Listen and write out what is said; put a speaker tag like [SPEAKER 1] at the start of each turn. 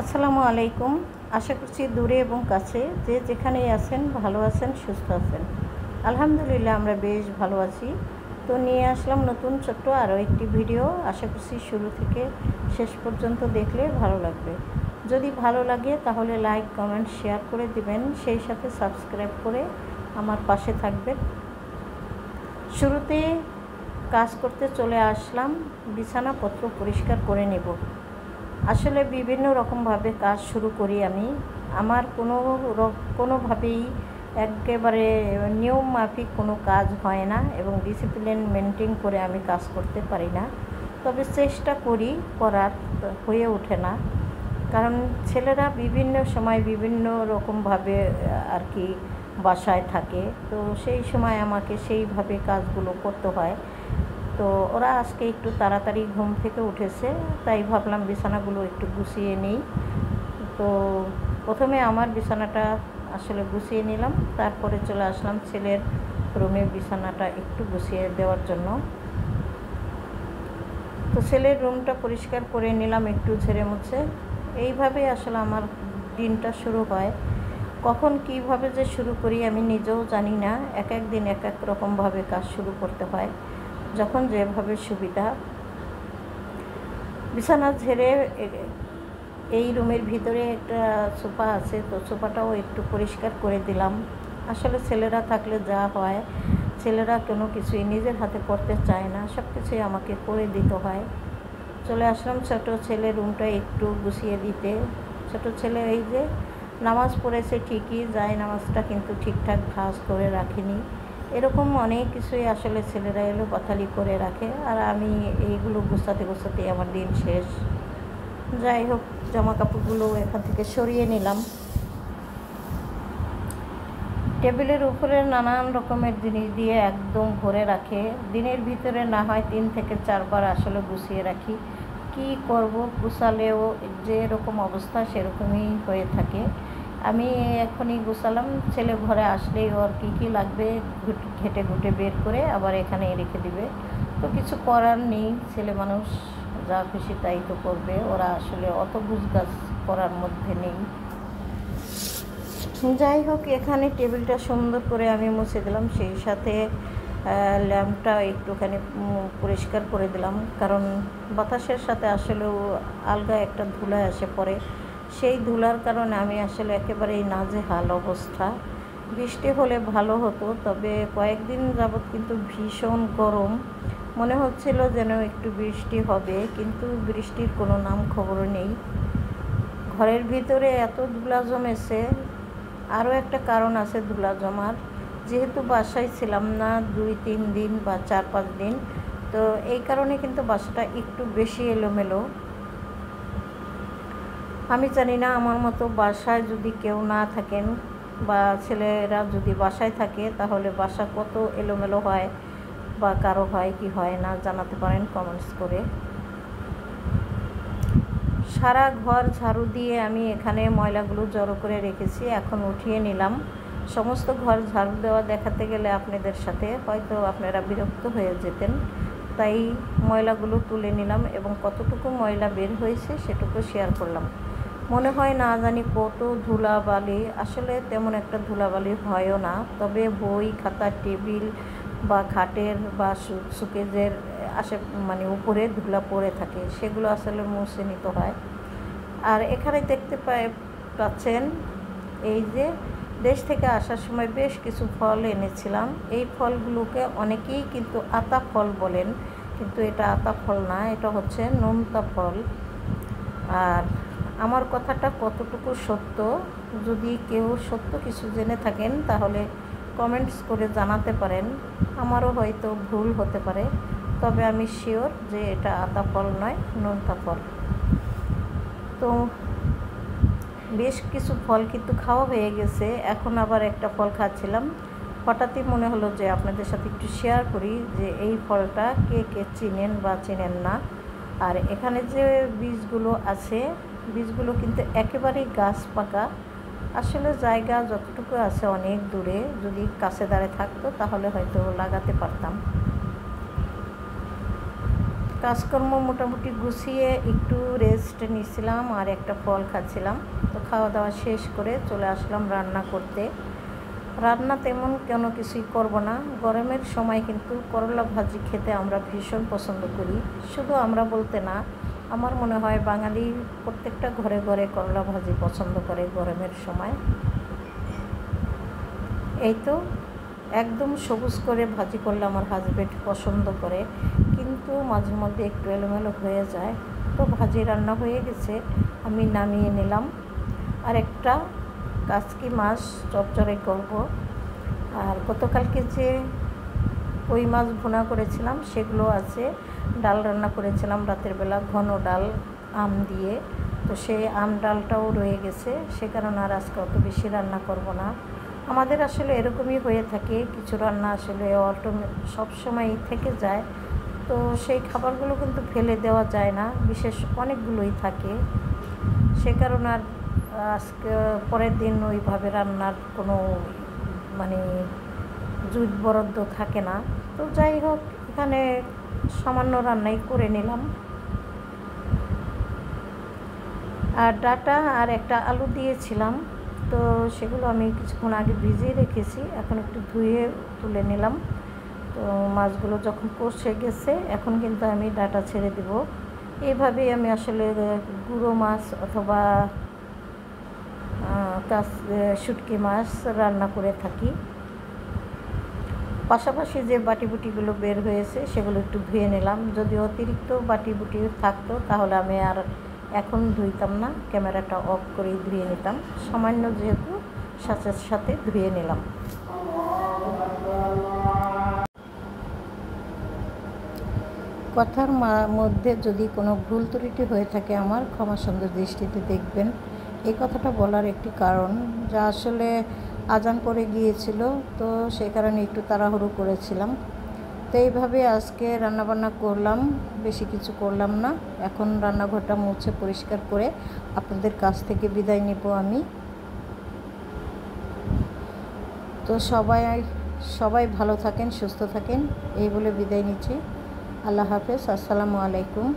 [SPEAKER 1] আসসালামু আলাইকুম। আশা করছি দূরে এবং কাছে যে যেখানেই আছেন ভালো আছেন, সুস্থ আছেন। আলহামদুলিল্লাহ আমরা বেশ ভালো আছি। তো নিয়ে আসলাম নতুন ছোট্ট আরও একটি ভিডিও। আশা করছি শুরু থেকে শেষ পর্যন্ত দেখলে ভালো লাগবে। যদি ভালো লাগে তাহলে লাইক, কমেন্ট, শেয়ার করে দিবেন, সেই সাথে সাবস্ক্রাইব করে আমার পাশে থাকবেন। শুরুতে কাজ করতে চলে আসলাম, বিছানাপত্র পরিষ্কার করে নেব। আসলে বিভিন্ন রকমভাবে কাজ শুরু করি আমি। আমার কোনোভাবেই একেবারে নিয়ম মাফিক কোনো কাজ হয় না এবং ডিসিপ্লিন মেনটেন করে আমি কাজ করতে পারি না। তবে চেষ্টা করি করার, হয়ে ওঠে না। কারণ ছেলেরা বিভিন্ন সময় বিভিন্ন রকমভাবে আর কি বাসায় থাকে, তো সেই সময় আমাকে সেইভাবে কাজগুলো করতে হয়। তো ওরা আজকে একটু তাড়াতাড়ি ঘুম থেকে উঠেছে, তাই ভাবলাম বিছানাগুলো একটু গুছিয়ে নিই। তো প্রথমে আমার বিছানাটা আসলে গুছিয়ে নিলাম, তারপরে চলে আসলাম ছেলের রুমে বিছানাটা একটু গুছিয়ে দেওয়ার জন্য। তো ছেলের রুমটা পরিষ্কার করে নিলাম একটু ঝেড়ে মুছে। এইভাবে আসলে আমার দিনটা শুরু হয়। কখন কীভাবে যে শুরু করি আমি নিজেও জানি না। এক এক দিন এক এক রকমভাবে কাজ শুরু করতে হয়, যখন যেভাবে সুবিধা। বিছানা ঝেড়ে এই রুমের ভিতরে একটা সোফা আছে, তো সোফাটাও একটু পরিষ্কার করে দিলাম। আসলে ছেলেরা থাকলে যা হয়, ছেলেরা কোনো কিছুই নিজের হাতে করতে চায় না, সব কিছুই আমাকে করে দিতে হয়। চলে আসলাম ছোটো ছেলের রুমটা একটু গুছিয়ে দিতে। ছোটো ছেলে এই যে নামাজ পড়েছে ঠিকই, যায় নামাজটা কিন্তু ঠিকঠাক ভাঁজ করে রাখেনি। এরকম অনেক কিছুই আসলে ছেলেরা এলো পাথালি করে রাখে, আর আমি এইগুলো গুছাতে গুছাতেই আমার দিন শেষ। যাই হোক, জামা কাপড়গুলো এখান থেকে সরিয়ে নিলাম। টেবিলের উপরে নানান রকমের জিনিস দিয়ে একদম ভরে রাখে। দিনের ভিতরে না হয় 3 থেকে 4 বার আসলে গুছিয়ে রাখি। কি করব, গুছালেও যেরকম অবস্থা সেরকমই হয়ে থাকে। আমি এখনই গুছালাম, ছেলে ঘরে আসলেই ওর কী লাগবে ঘেটে ঘুটে বের করে আবার এখানে রেখে দিবে। তো কিছু করার নেই, ছেলে মানুষ যা খুশি তাই তো করবে। ওরা আসলে অত গুছগাছ করার মধ্যে নেই। যাই হোক, এখানে টেবিলটা সুন্দর করে আমি মুছে দিলাম, সেই সাথে ল্যাম্পটা একটুখানি পরিষ্কার করে দিলাম। কারণ বাতাসের সাথে আসলেও আলগা একটা ধুলা এসে পড়ে, সেই ধুলার কারণে আমি আসলে একেবারেই নাজেহাল অবস্থা। বৃষ্টি হলে ভালো হতো, তবে কয়েকদিন যাবৎ কিন্তু ভীষণ গরম। মনে হচ্ছিল যেন একটু বৃষ্টি হবে, কিন্তু বৃষ্টির কোনো নাম খবর নেই। ঘরের ভিতরে এত ধুলা জমেছে। আরও একটা কারণ আছে ধুলা জমার, যেহেতু বাসায় ছিলাম না 2-3 দিন বা 4-5 দিন, তো এই কারণে কিন্তু বাসাটা একটু বেশি এলোমেলো। আমি জানি না আমার মতো বাসায় যদি কেউ না থাকেন বা ছেলেরা যদি বাসায় থাকে তাহলে বাসা কত এলোমেলো হয়, বা কারো হয় কি হয় না জানাতে পারেন কমেন্টস করে। সারা ঘর ঝাড়ু দিয়ে আমি এখানে ময়লাগুলো জড়ো করে রেখেছি, এখন উঠিয়ে নিলাম। সমস্ত ঘর ঝাড়ু দেওয়া দেখাতে গেলে আপনাদের সাথে হয়তো আপনারা বিরক্ত হয়ে যেতেন, তাই ময়লাগুলো তুলে নিলাম এবং কতটুকু ময়লা বের হয়েছে সেটুকু শেয়ার করলাম। মনে হয় না জানি কত ধুলাবালি, আসলে তেমন একটা ধুলাবালি হয়ও না, তবে বই খাতা টেবিল বা খাটের বা সুকেজের মানে উপরে ধুলা পড়ে থাকে, সেগুলো আসলে মুছে নিতে হয়। আর এখানে দেখতে পাচ্ছেন এই যে দেশ থেকে আসার সময় বেশ কিছু ফল এনেছিলাম। এই ফলগুলোকে অনেকেই কিন্তু আতা ফল বলেন, কিন্তু এটা আতা ফল না, এটা হচ্ছে নোনতা ফল। আর আমার কথাটা কতটুকু সত্য, যদি কেউ সত্য কিছু জেনে থাকেন তাহলে কমেন্টস করে জানাতে পারেন। আমারও হয়তো ভুল হতে পারে, তবে আমি শিওর যে এটা আতা ফল নয়, নোনতা ফল। তো বেশ কিছু ফল কিন্তু খাওয়া হয়ে গেছে, এখন আবার একটা ফল খাচ্ছিলাম। হঠাৎই মনে হলো যে আপনাদের সাথে একটু শেয়ার করি যে এই ফলটা কে কে চিনেন বা চেনেন না। আর এখানে যে বীজগুলো আছে, বীজগুলো কিন্তু একেবারেই গাছ পাকা। আসলে জায়গা যতটুকু আছে অনেক দূরে, যদি কাছে দাঁড়ে থাকতো তাহলে হয়তো লাগাতে পারতাম। কাজকর্ম মোটামুটি গুছিয়ে একটু রেস্ট নিচ্ছিলাম আর একটা ফল খাচ্ছিলাম। তো খাওয়া দাওয়া শেষ করে চলে আসলাম রান্না করতে। রান্না তেমন কোনো কিছুই করব না। গরমের সময় কিন্তু করলা ভাজি খেতে আমরা ভীষণ পছন্দ করি। শুধু আমরা বলতে না, আমার মনে হয় বাঙালি প্রত্যেকটা ঘরে ঘরে করলা ভাজি পছন্দ করে গরমের সময়। এই তো একদম সবুজ করে ভাজি করলে আমার হাজবেন্ড পছন্দ করে, কিন্তু মাঝে মধ্যে একটু এলোমেলো হয়ে যায়। তো ভাজি রান্না হয়ে গেছে, আমি নামিয়ে নিলাম। আর একটা কাচকি মাছ চচ্চড়ি করব। আর গতকালকে যে কই মাছ ভুনা করেছিলাম সেগুলো আছে। ডাল রান্না করেছিলাম রাতের বেলা, ঘন ডাল আম দিয়ে। তো সেই আম ডালটাও রয়ে গেছে, সে কারণে আর আজকে অত বেশি রান্না করব না। আমাদের আসলে এরকমই হয়ে থাকে, কিছু রান্না আসলে সবসময়ই থেকে যায়। তো সেই খাবারগুলো কিন্তু ফেলে দেওয়া যায় না, বিশেষ অনেকগুলোই থাকে। সে কারণে আর আজকে পরের দিন ওইভাবে রান্নার কোনো মানে জুট বরাদ্দ থাকে না। তো যাই হোক, এখানে সামান্য রান্নাই করে নিলাম। আর ডাটা আর একটা আলু দিয়েছিলাম, তো সেগুলো আমি কিছুক্ষণ আগে ভিজিয়ে রেখেছি, এখন একটু ধুয়ে তুলে নিলাম। তো মাছগুলো যখন কষে গেছে এখন কিন্তু আমি ডাটা ছেড়ে দেব। এইভাবেই আমি আসলে গুঁড়ো মাছ অথবা শুটকি মাছ রান্না করে থাকি। পাশাপাশি যে বাটিবুটিগুলো বের হয়েছে সেগুলো একটু ধুয়ে নিলাম। যদি অতিরিক্ত বাটিবুটি থাকতো তাহলে আমি আর এখন ধুইতাম না, ক্যামেরাটা অফ করেই ধুয়ে নিতাম। সামান্য যেহেতু সাথে সাথে ধুয়ে নিলাম। কথার মধ্যে যদি কোনো ভুল ত্রুটি হয়ে থাকে আমার ক্ষমা সুন্দর দৃষ্টিতে দেখবেন। এই কথাটা বলার একটি কারণ, যা আসলে আজান পড়ে গিয়েছিল, তো সেই কারণে একটু তাড়াহুড়ো করেছিলাম। তো এইভাবে আজকে রান্নাবান্না করলাম, বেশি কিছু করলাম না। এখন রান্নাঘরটা মুছে পরিষ্কার করে আপনাদের কাছ থেকে বিদায় নেব আমি। তো সবাই ভালো থাকেন, সুস্থ থাকেন, এই বলে বিদায় নিচ্ছি। আল্লাহ হাফেজ, আসসালামু আলাইকুম।